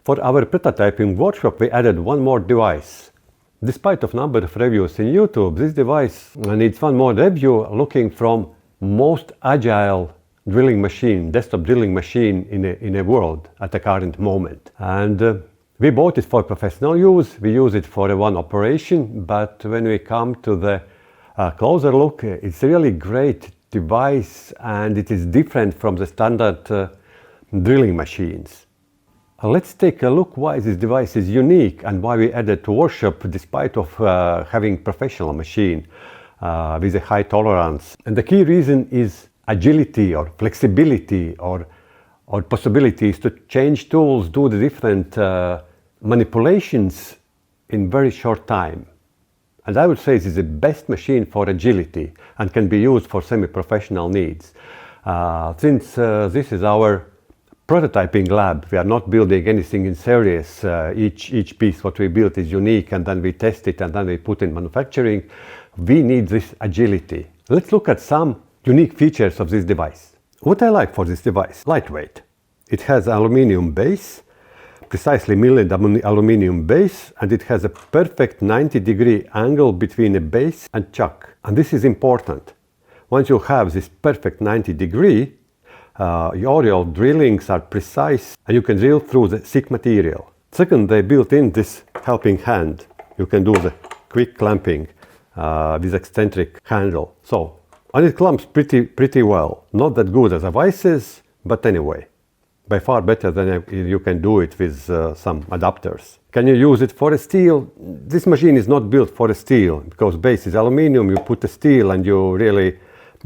For our prototyping workshop, we added one more device. Despite of number of reviews in YouTube, this device needs one more review looking from most agile drilling machine, desktop drilling machine in a world at the current moment. And we bought it for professional use. We use it for one operation, but when we come to the closer look, it's really great device and it is different from the standard drilling machines. Let's take a look why this device is unique and why we added to workshop despite of having professional machine with a high tolerance. And the key reason is agility or flexibility or possibilities to change tools, do the different manipulations in very short time. And I would say this is the best machine for agility and can be used for semi-professional needs. Since this is our prototyping lab, we are not building anything in series. Each piece what we built is unique and then we test it and then we put in manufacturing. We need this agility. Let's look at some unique features of this device. What I like for this device, lightweight. It has aluminum base, precisely milled aluminum base, and it has a perfect 90-degree angle between a base and chuck. And this is important. Once you have this perfect 90-degree, your drillings are precise and you can drill through the thick material. Second, they built in this helping hand. You can do the quick clamping with eccentric handle. And it clamps pretty well. Not that good as a vices, but anyway, by far better than you can do it with some adapters. Can you use it for a steel? This machine is not built for a steel because base is aluminum. You put a steel and you really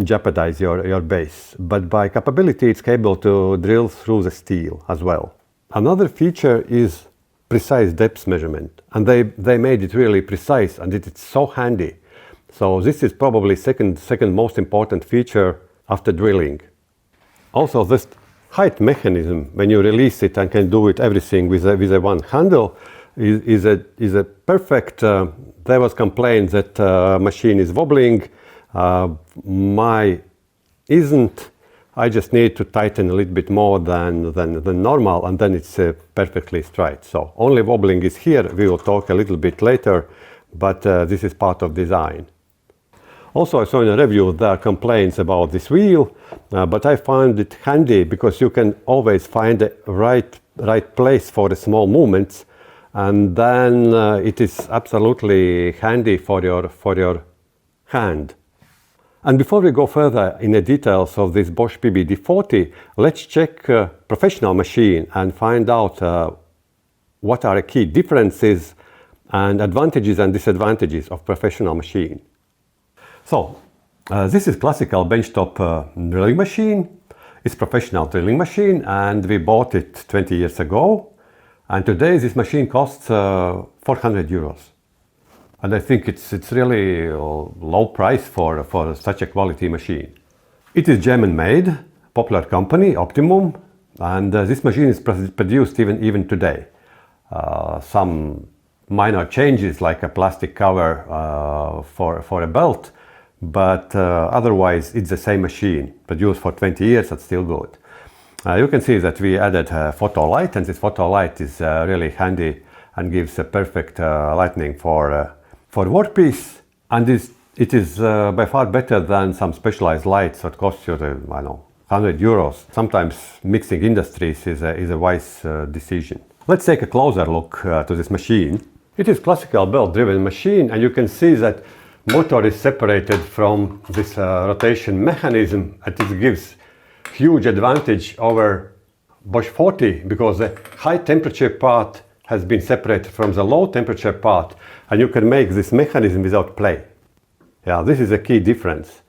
jeopardize your base. But by capability, it's able to drill through the steel as well. Another feature is precise depth measurement, and they made it really precise, and it's so handy. So this is probably second most important feature after drilling. Also, this height mechanism, when you release it and can do it everything with a one handle, is a perfect. There was complaint that machine is wobbling. My isn't. I just need to tighten a little bit more than normal, and then it's perfectly straight. So only wobbling is here. We will talk a little bit later, but this is part of design. Also, I saw in a review there are complaints about this wheel, but I find it handy because you can always find the right place for the small movements, and then it is absolutely handy for your hand. And before we go further in the details of this Bosch PBD 40, let's check professional machine and find out what are the key differences and advantages and disadvantages of professional machine. So, this is classical benchtop drilling machine. It's professional drilling machine and we bought it 20 years ago. And today this machine costs 400 euros. And I think it's really a low price for such a quality machine. It is German made, popular company, Optimum, and this machine is produced even today. Some minor changes like a plastic cover for a belt, but otherwise it's the same machine, produced for 20 years, that's still good. You can see that we added a photo light, and this photo light is really handy and gives a perfect lighting for workpiece, and it is by far better than some specialized lights that cost you, I don't know, 100 euros. Sometimes mixing industries is a wise decision. Let's take a closer look to this machine. It is classical belt-driven machine, and you can see that motor is separated from this rotation mechanism, and it gives huge advantage over Bosch 40 because the high temperature part has been separated from the low temperature part, and you can make this mechanism without play. Yeah, this is a key difference.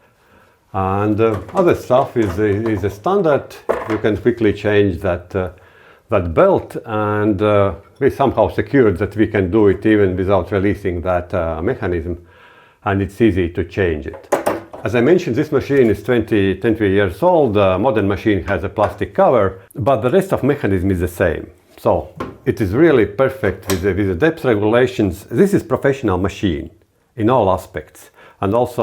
And other stuff is a standard. You can quickly change that belt, and we somehow secured that we can do it even without releasing that mechanism, and it's easy to change it. As I mentioned, this machine is 20 years old. Modern machine has a plastic cover, but the rest of mechanism is the same. So it is really perfect with the depth regulations. This is professional machine in all aspects, and also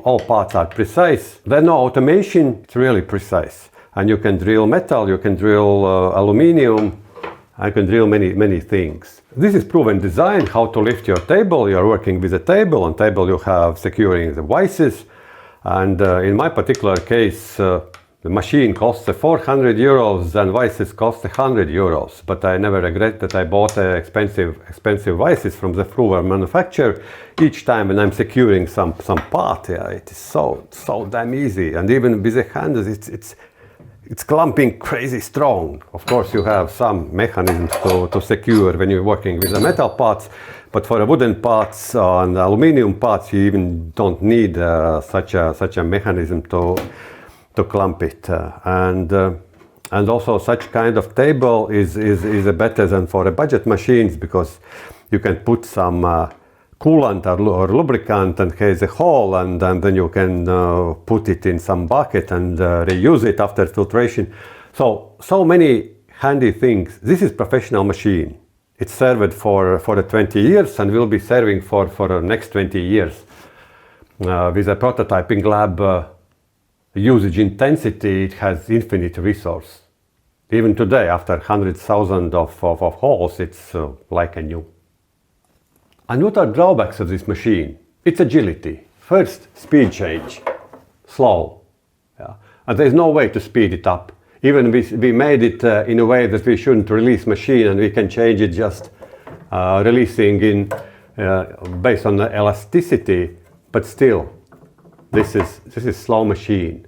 all parts are precise. There's no automation, it's really precise. And you can drill metal, you can drill aluminum, I can drill many things. This is proven design, how to lift your table. You're working with a table. On table you have securing the vices. And in my particular case, the machine costs 400 euros and vices cost 100 euros. But I never regret that I bought expensive vices from the Fruver manufacturer. Each time when I'm securing some part, yeah, it is so damn easy. And even with the handles, it's clumping crazy strong. Of course, you have some mechanisms to secure when you're working with the metal parts, but for the wooden parts and aluminum parts, you even don't need such a mechanism to clamp it. And also, such kind of table is better than for the budget machines, because you can put some coolant or lubricant and has a hole, and then you can put it in some bucket and reuse it after filtration. So many handy things. This is professional machine. It's served for the 20 years and will be serving for the next 20 years. With a prototyping lab usage intensity, it has infinite resource. Even today, after 100,000 of holes, it's like a new. And what are drawbacks of this machine? It's agility. First, speed change, slow. Yeah. And there's no way to speed it up. Even we made it in a way that we shouldn't release machine, and we can change it just releasing in based on the elasticity, but still, this is slow machine.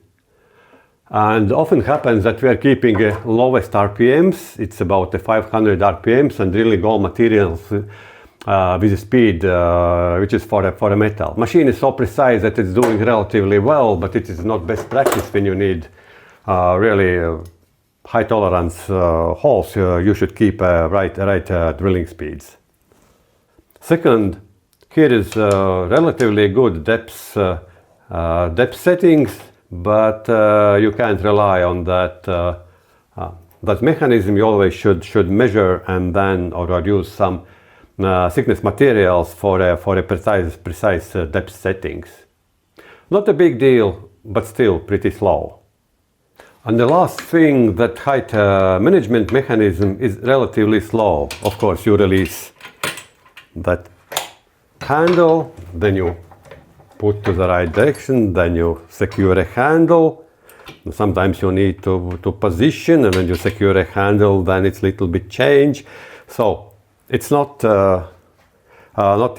And often happens that we are keeping lowest RPMs. It's about 500 RPMs, and drilling all materials with a speed which is for a metal. Machine is so precise that it's doing relatively well, but it is not best practice when you need really high tolerance holes. You should keep right drilling speeds. Second, here is relatively good depth settings, but you can't rely on that mechanism. You always should measure and then or use some thickness materials for a precise depth settings. Not a big deal, but still pretty slow. And the last thing, that height management mechanism is relatively slow. Of course, you release that handle, then you put to the right direction, then you secure a handle. Sometimes you need to position, and when you secure a handle, then it's a little bit change. So it's not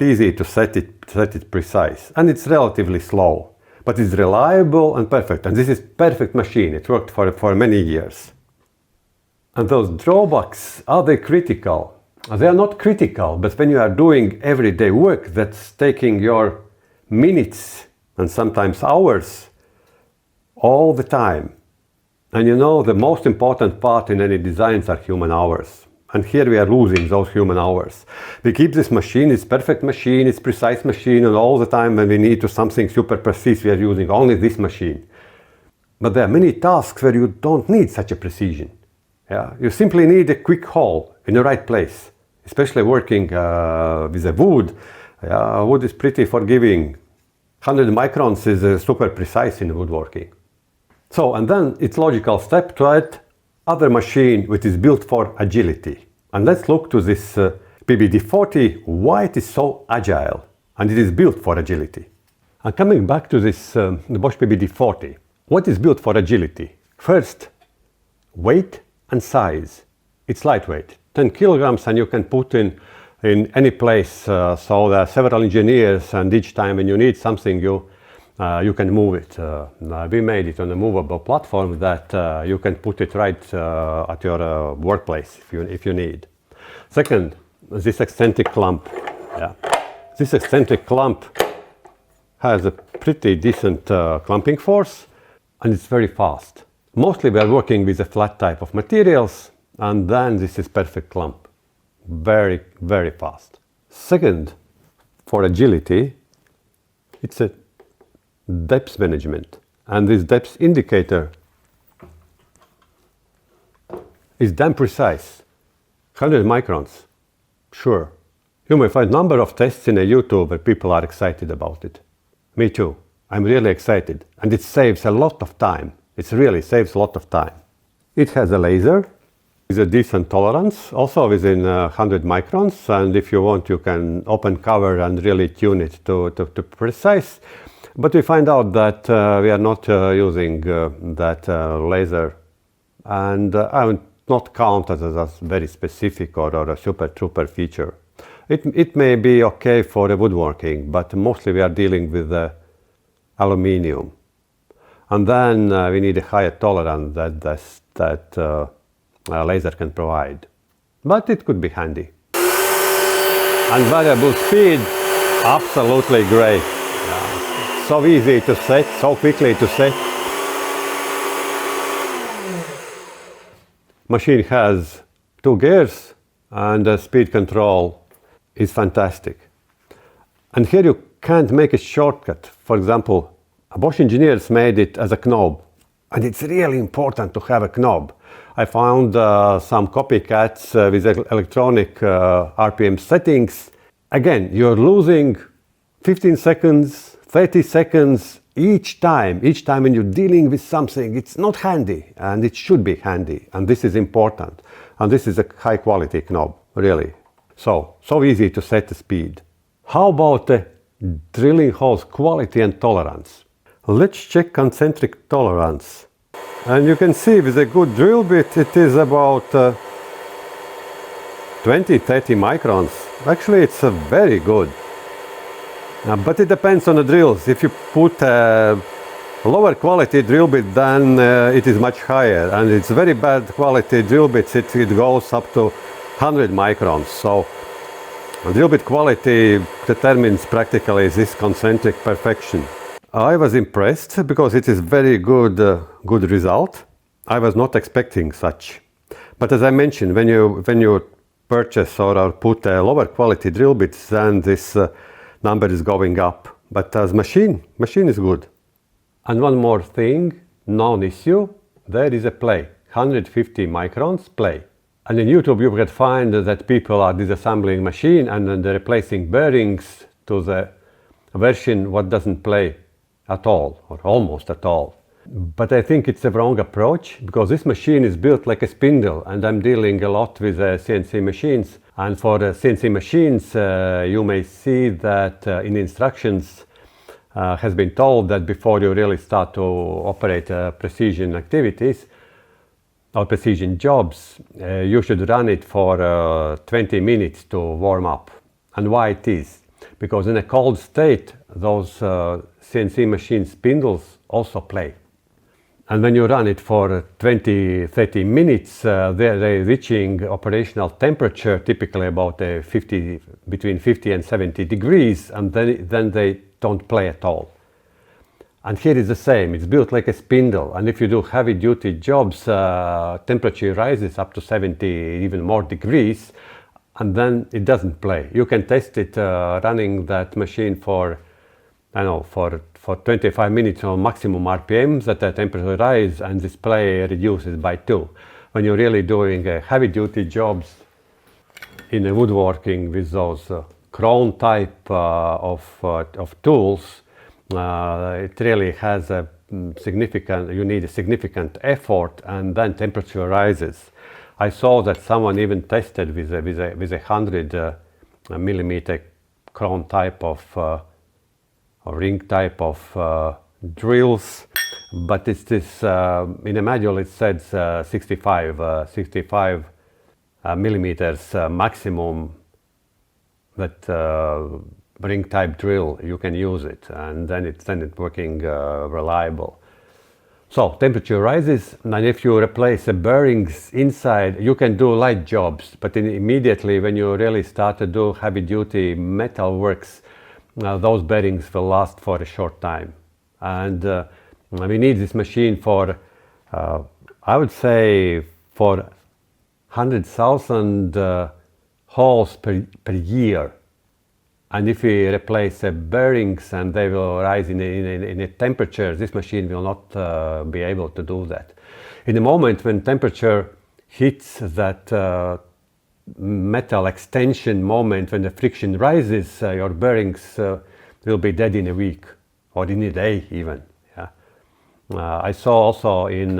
easy to set it precise, and it's relatively slow, but it's reliable and perfect. And this is perfect machine. It worked for many years. And those drawbacks, are they critical? They are not critical, but when you are doing everyday work that's taking your minutes and sometimes hours all the time, and you know the most important part in any designs are human hours. And here we are losing those human hours. We keep this machine, it's perfect machine, it's precise machine, and all the time when we need to something super precise, we are using only this machine. But there are many tasks where you don't need such a precision. Yeah? You simply need a quick hole in the right place, especially working with a wood. Wood is pretty forgiving. 100 microns is super precise in woodworking. So, and then it's logical step to add other machine which is built for agility. And let's look to this PBD 40, why it is so agile, and it is built for agility. And coming back to this the Bosch PBD 40, what is built for agility? First, weight and size. It's lightweight, 10 kilograms, and you can put in any place. So there are several engineers, and each time when you need something, you can move it. We made it on a movable platform that you can put it right at your workplace if you need. Second, this eccentric clamp. Yeah. This eccentric clamp has a pretty decent clamping force, and it's very fast. Mostly we are working with a flat type of materials, and then this is perfect clamp. Very, very fast. Second, for agility, it's a depth management, and this depth indicator is damn precise. 100 microns, sure. You may find a number of tests in YouTube where people are excited about it. Me too. I'm really excited, and it saves a lot of time. It really saves a lot of time. It has a laser, It's a decent tolerance, also within 100 microns, and if you want you can open cover and really tune it to precise. But we find out that we are not using that laser, and I would not count it as a very specific or a super trooper feature. It may be okay for the woodworking, but mostly we are dealing with aluminium. And then we need a higher tolerance that laser can provide. But it could be handy. And variable speed, absolutely great. So easy to set, so quickly to set. Machine has 2 gears and the speed control is fantastic. And here you can't make a shortcut. For example, Bosch engineers made it as a knob. And it's really important to have a knob. I found some copycats with electronic RPM settings. Again, you're losing 15 seconds, 30 seconds each time when you're dealing with something. It's not handy, and it should be handy, and this is important. And this is a high quality knob, really. So easy to set the speed. How about the drilling holes quality and tolerance? Let's check concentric tolerance. And you can see with a good drill bit it is about 20-30 microns. Actually it's very good. But it depends on the drills. If you put a lower quality drill bit, then it is much higher. And it's very bad quality drill bits, it goes up to 100 microns. So drill bit quality determines practically this concentric perfection. I was impressed because it is very good result. I was not expecting such. But as I mentioned, when you purchase or put a lower quality drill bits, then this number is going up. But as machine is good. And one more thing, non-issue, there is a play, 150 microns play. And in YouTube you can find that people are disassembling machine and then they're replacing bearings to the version what doesn't play at all, or almost at all. But I think it's a wrong approach, because this machine is built like a spindle, and I'm dealing a lot with CNC machines. And for the CNC machines, you may see that in instructions has been told that before you really start to operate precision activities or precision jobs, you should run it for 20 minutes to warm up. And why it is? Because in a cold state, those CNC machine spindles also play. And when you run it for 20-30 minutes, they're reaching operational temperature, typically about between 50 and 70 degrees, and then they don't play at all. And here is the same, it's built like a spindle, and if you do heavy duty jobs, temperature rises up to 70, even more degrees, and then it doesn't play. You can test it running that machine for 25 minutes on maximum RPMs at the temperature rise, and this play reduces by 2. When you're really doing heavy duty jobs in a woodworking with those crown type of tools, it really has a you need a significant effort, and then temperature rises. I saw that someone even tested with a 100 millimeter crown type of or ring type of drills, but it's this in the manual it says 65 millimeters maximum that ring type drill you can use it, and then it's working reliable. So temperature rises, and if you replace the bearings inside, you can do light jobs, but immediately when you really start to do heavy duty metal works, those bearings will last for a short time. And we need this machine for, I would say, for 100,000 holes per year. And if we replace the bearings and they will rise in a temperature, this machine will not be able to do that. In the moment when temperature hits that metal extension moment, when the friction rises, your bearings will be dead in a week or in a day even. Yeah. I saw also in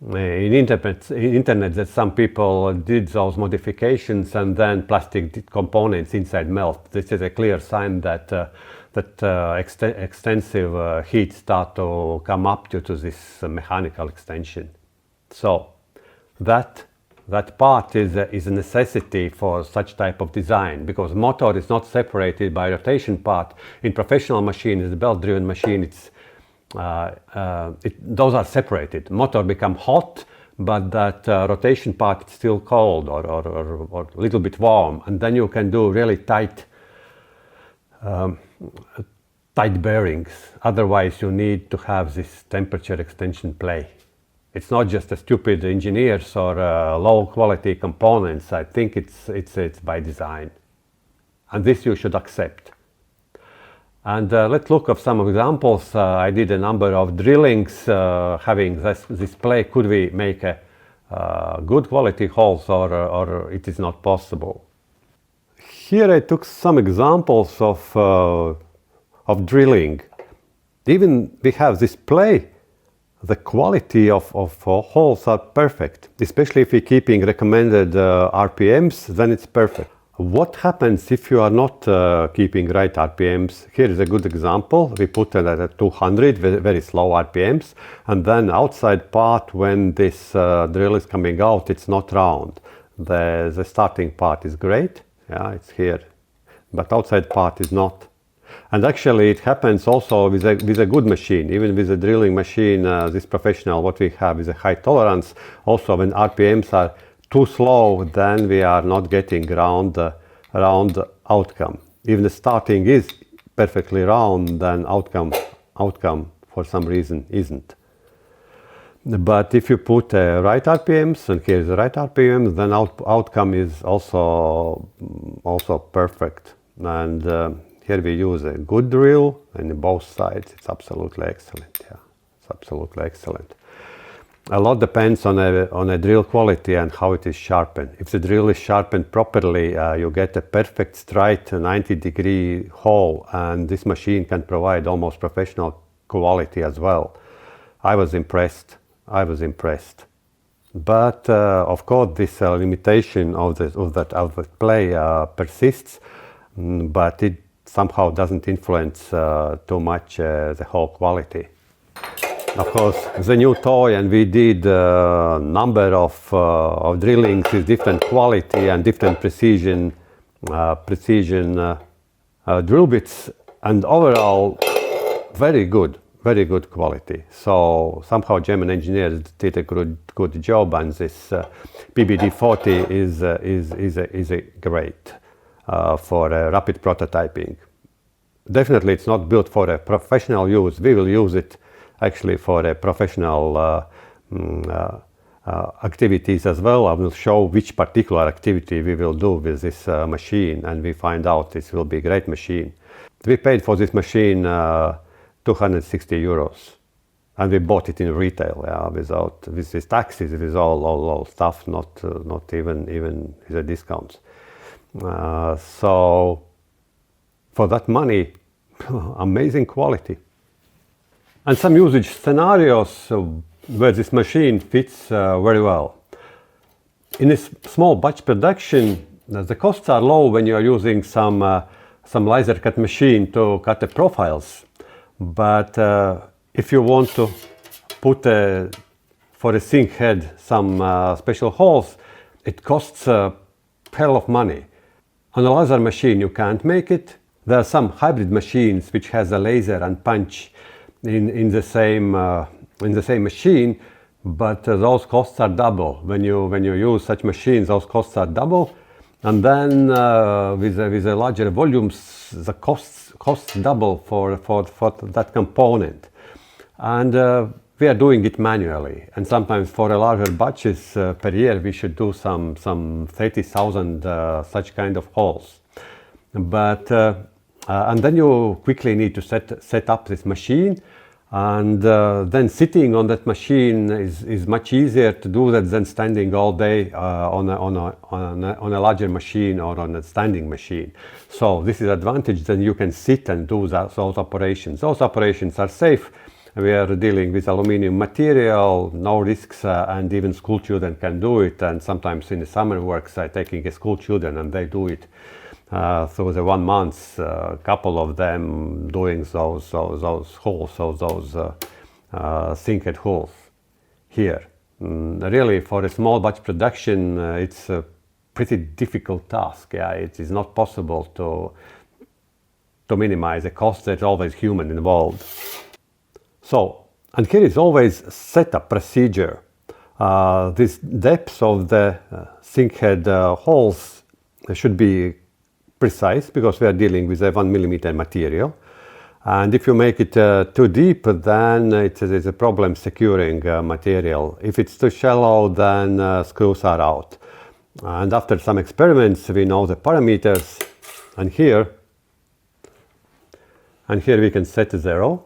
in internet that some people did those modifications and then plastic components inside melt. This is a clear sign that extensive heat start to come up due to this mechanical extension. So that part is a necessity for such type of design, because motor is not separated by rotation part. In professional machines, the belt-driven machine, those are separated. Motor become hot, but that rotation part is still cold or a little bit warm, and then you can do really tight bearings. Otherwise, you need to have this temperature extension play. It's not just a stupid engineers or low quality components. I think it's by design, and this you should accept. And let's look at some examples. I did a number of drillings having this play. Could we make a good quality holes, or it is not possible? Here I took some examples of drilling. Even we have this play. The quality of holes are perfect, especially if you're keeping recommended RPMs, then it's perfect. What happens if you are not keeping right RPMs? Here is a good example. We put it at 200, very slow RPMs, and then outside part, when this drill is coming out, it's not round. The starting part is great, yeah, it's here, but outside part is not. And actually it happens also with a good machine. Even with a drilling machine, this professional, what we have is a high tolerance. Also when RPMs are too slow, then we are not getting round outcome. Even the starting is perfectly round, then outcome for some reason isn't. But if you put right RPMs, and here's the right RPMs, then outcome is also perfect. And here we use a good drill, and on both sides it's absolutely excellent. Yeah, it's absolutely excellent. A lot depends on a drill quality and how it is sharpened. If the drill is sharpened properly, you get a perfect straight 90-degree hole, and this machine can provide almost professional quality as well. I was impressed. But of course, this limitation of the play persists, but it somehow doesn't influence too much the whole quality. Of course, the new toy, and we did a number of drillings with different quality and different precision drill bits, and overall very good quality. So somehow German engineers did a good job, and this PBD 40 is a great for rapid prototyping. Definitely it's not built for a professional use. We will use it actually for a professional activities as well. I will show which particular activity we will do with this machine, and we find out this will be a great machine. We paid for this machine 260 euros, and we bought it in retail, with these taxes, with all stuff, not even with the discounts. So for that money, amazing quality. And some usage scenarios where this machine fits very well. In a small batch production, the costs are low when you are using some laser cut machine to cut the profiles. But if you want to put for a sink head some special holes, it costs a hell of money. On a laser machine you can't make it. There are some hybrid machines which has a laser and punch in the same machine, but those costs are double. When you use such machines, those costs are double, and then with a larger volumes, the costs double for that component. And we are doing it manually, and sometimes for a larger batches per year we should do some 30,000 such kind of holes. But and then you quickly need to set up this machine, and then sitting on that machine is much easier to do that than standing all day on a larger machine or on a standing machine. So this is advantage, then you can sit and do those operations. Those operations are safe, We are dealing with aluminium material, no risks, and even school children can do it. And sometimes in the summer works, taking school children and they do it. So the 1 month, a couple of them doing those holes, those sinkhead holes here. Really, for a small batch production, it's a pretty difficult task. Yeah, it is not possible to minimize the cost. There's always human involved. So, and here is always setup procedure. This depth of the sinkhead holes should be precise because we are dealing with a 1 millimeter material. And if you make it too deep, then it is a problem securing material. If it's too shallow, then screws are out. And after some experiments, we know the parameters. And here we can set 0.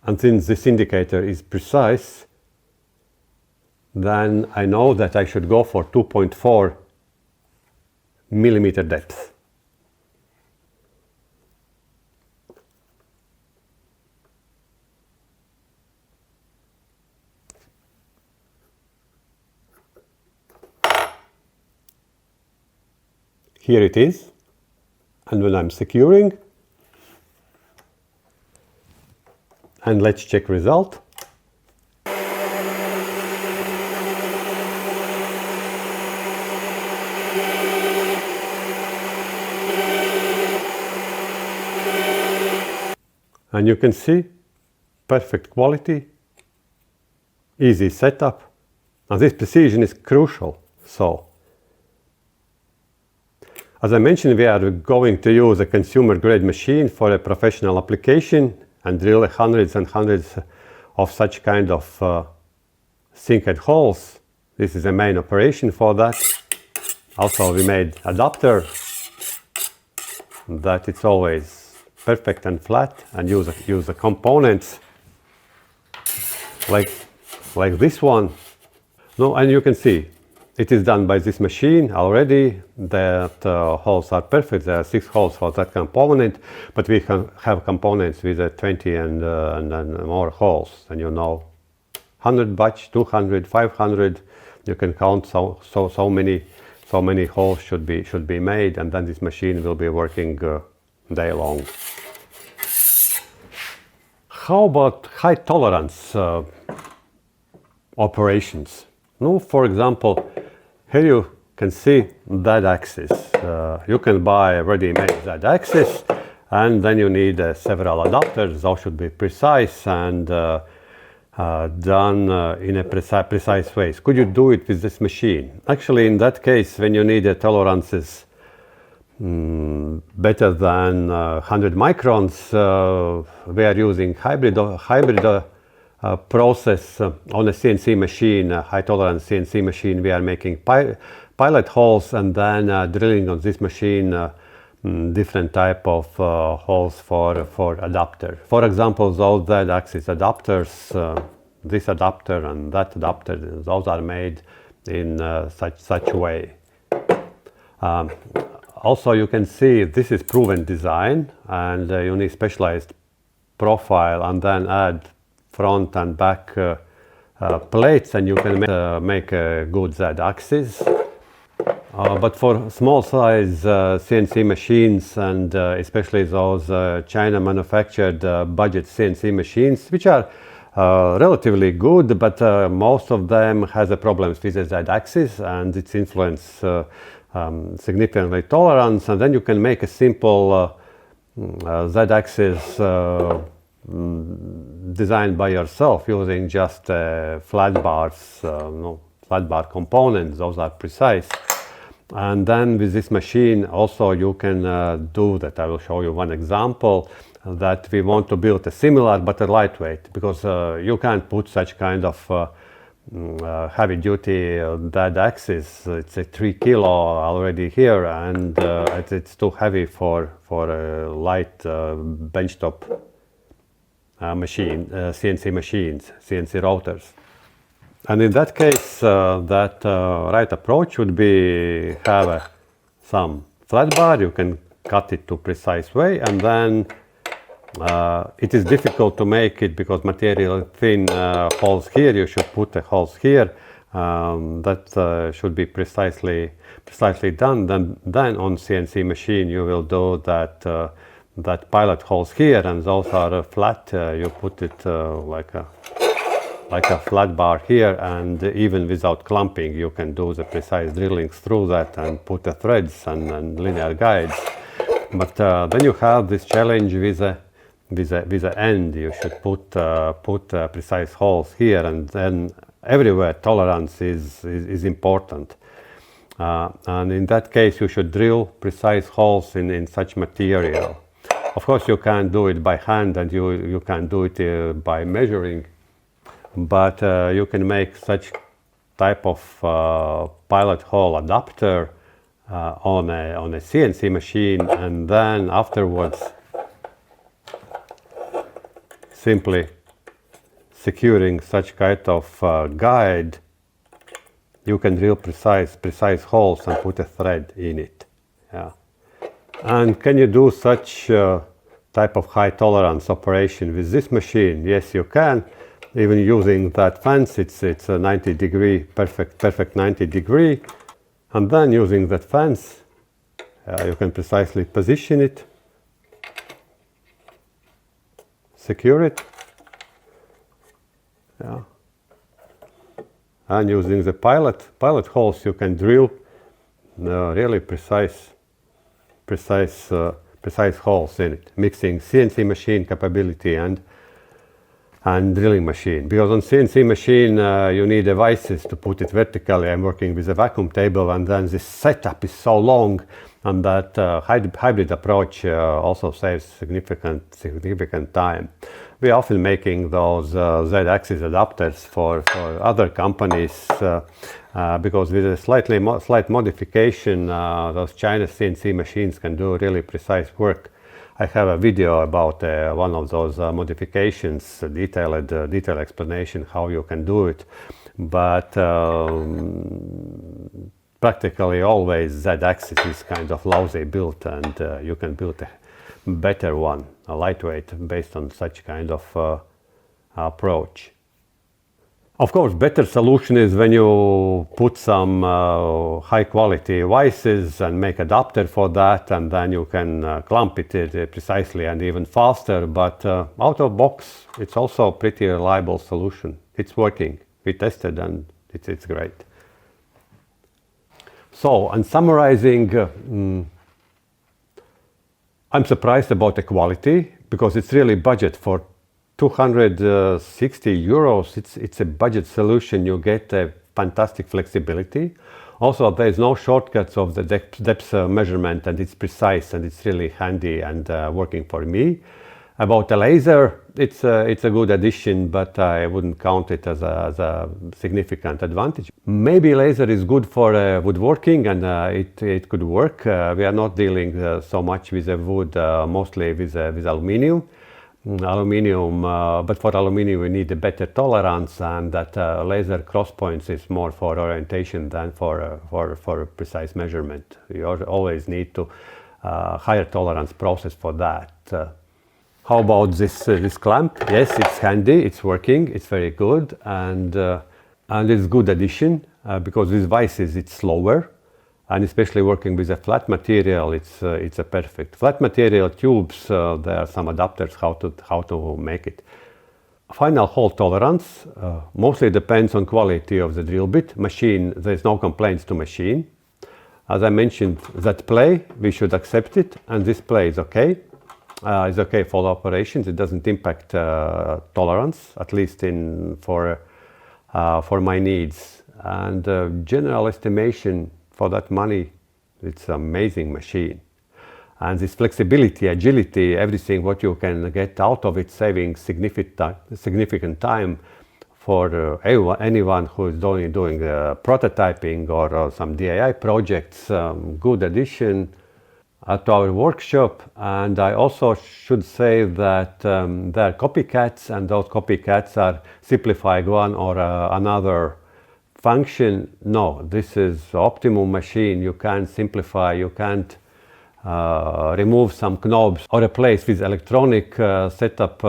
And since this indicator is precise, then I know that I should go for 2.4 millimeter depth. Here it is, and when I'm securing, and let's check result. And you can see perfect quality, easy setup, and this precision is crucial. So, as I mentioned, we are going to use a consumer-grade machine for a professional application and drill hundreds and hundreds of such kind of sinkhead holes. This is the main operation for that. Also, we made adapter that it's always perfect and flat, and use the components like this one. No, and you can see it is done by this machine already. That holes are perfect. There are 6 holes for that component, but we can have components with 20 and more holes. And you know, 100 batch, 200, 500. You can count so many holes should be made, and then this machine will be working day long. How about high tolerance operations? No, for example, here you can see that axis. You can buy ready-made Z axis, and then you need several adapters. Those should be precise and done in a precise way. Could you do it with this machine? Actually, in that case, when you need tolerances better than 100 microns, we are using hybrid process on a CNC machine, high tolerance CNC machine. We are making pilot holes and then drilling on this machine different type of holes for adapter. For example, those Z-axis adapters, this adapter and that adapter, those are made in such way. Also, you can see this is proven design, and you need specialized profile and then add front and back plates, and you can make a good Z-axis. But for small size CNC machines, and especially those China manufactured budget CNC machines, which are relatively good, but most of them has a problems with the Z-axis and its influence significantly tolerance. And then you can make a simple Z-axis designed by yourself using just flat bars, flat bar components. Those are precise. And then with this machine also you can do that. I will show you one example that we want to build a similar but a lightweight, because you can't put such kind of heavy duty that axis. It's a 3 kilo already here, and it's too heavy for a light benchtop machine, CNC machines, CNC routers. And in that case, that right approach would be have some flat bar. You can cut it to precise way, and then It is difficult to make it because material thin holes here. You should put the holes here. That should be precisely done. Then on CNC machine you will do that pilot holes here, and those are flat. You put it like a flat bar here, and even without clamping you can do the precise drilling through that and put the threads and linear guides. But then you have this challenge with the end. You should put precise holes here, and then everywhere tolerance is important. And in that case you should drill precise holes in such material. Of course you can do it by hand, and you can do it by measuring, but you can make such type of pilot hole adapter on a CNC machine, and then afterwards simply securing such kind of guide, you can drill precise holes and put a thread in it. Yeah. And can you do such type of high tolerance operation with this machine? Yes, you can. Even using that fence, it's a 90 degree, perfect 90 degree. And then using that fence, you can precisely position it, secure it. Yeah. And using the pilot holes, you can drill really precise holes in it, mixing CNC machine capability and drilling machine. Because on CNC machine you need devices to put it vertically. I'm working with a vacuum table, and then this setup is so long, and that hybrid approach also saves significant time. We are often making those Z-axis adapters for other companies because with a slight modification, those China CNC machines can do really precise work. I have a video about one of those modifications, detailed explanation how you can do it, but practically always Z-axis is kind of lousy built, and you can build a better one, a lightweight, based on such kind of approach. Of course, better solution is when you put some high quality vices and make adapter for that, and then you can clamp it precisely and even faster. But out of box, it's also a pretty reliable solution. It's working. We tested, and it's great. So, and summarizing, I'm surprised about the quality, because it's really budget for 260 euros. It's a budget solution. You get a fantastic flexibility. Also, there is no shortcuts of the depth measurement, and it's precise, and it's really handy and working for me. About the laser, it's a good addition, but I wouldn't count it as a significant advantage. Maybe laser is good for woodworking, and it could work. We are not dealing so much with the wood, mostly with aluminium. But for aluminium we need a better tolerance, and that laser cross points is more for orientation than for precise measurement. You always need to higher tolerance process for that. How about this clamp? Yes, it's handy, it's working, it's very good, and it's good addition because with vices it's slower. And especially working with a flat material, it's a perfect. Flat material tubes, there are some adapters how to make it. Final hole tolerance mostly depends on quality of the drill bit. Machine, there's no complaints to machine. As I mentioned, that play, we should accept it, and this play is okay. It's okay for the operations. It doesn't impact tolerance, at least for my needs. And general estimation, for that money, it's an amazing machine. And this flexibility, agility, everything what you can get out of it, saving significant time for anyone who is doing prototyping or some DIY projects. Good addition to our workshop. And I also should say that there are copycats, and those copycats are simplifying one or another function. No, this is optimum machine. You can't simplify, you can't remove some knobs or replace with electronic setup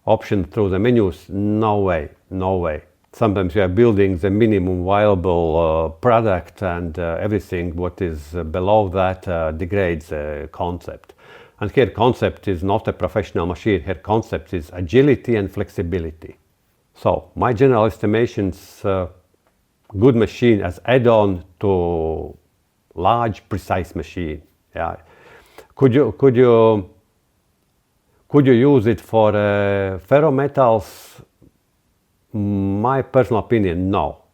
option through the menus. No way, no way. Sometimes you are building the minimum viable product, and everything what is below that degrades the concept. And here concept is not a professional machine, here concept is agility and flexibility. So my general estimations, good machine as add-on to large precise machine. Yeah. Could you use it for ferrometals? My personal opinion, no,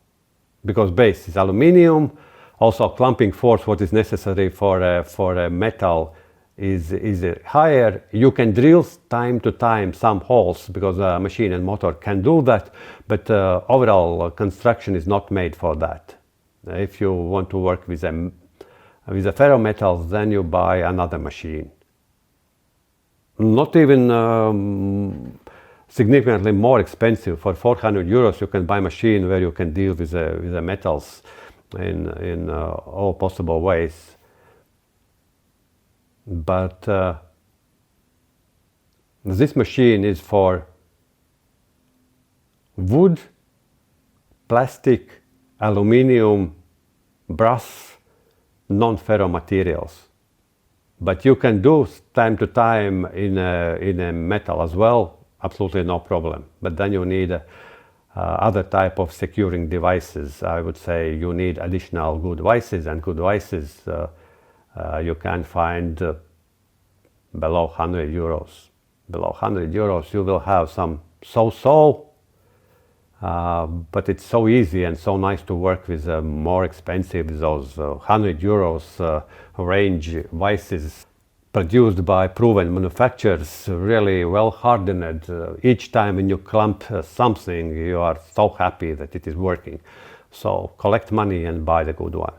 because base is aluminium. Also, clamping force, what is necessary for a metal, is higher. You can drill time to time some holes because a machine and motor can do that, but overall construction is not made for that. If you want to work with the ferrometals, then you buy another machine. Not even significantly more expensive. For 400 euros, you can buy a machine where you can deal with the metals in all possible ways. But this machine is for wood, plastic, aluminium, brass, non-ferro materials. But you can do time to time in a metal as well, absolutely no problem. But then you need other type of securing devices. I would say you need additional good devices, and good devices you can find below 100 euros. Below 100 euros you will have some so-so, but it's so easy and so nice to work with more expensive, those 100 euros range devices produced by proven manufacturers, really well hardened. Each time when you clamp something, you are so happy that it is working. So collect money and buy the good one.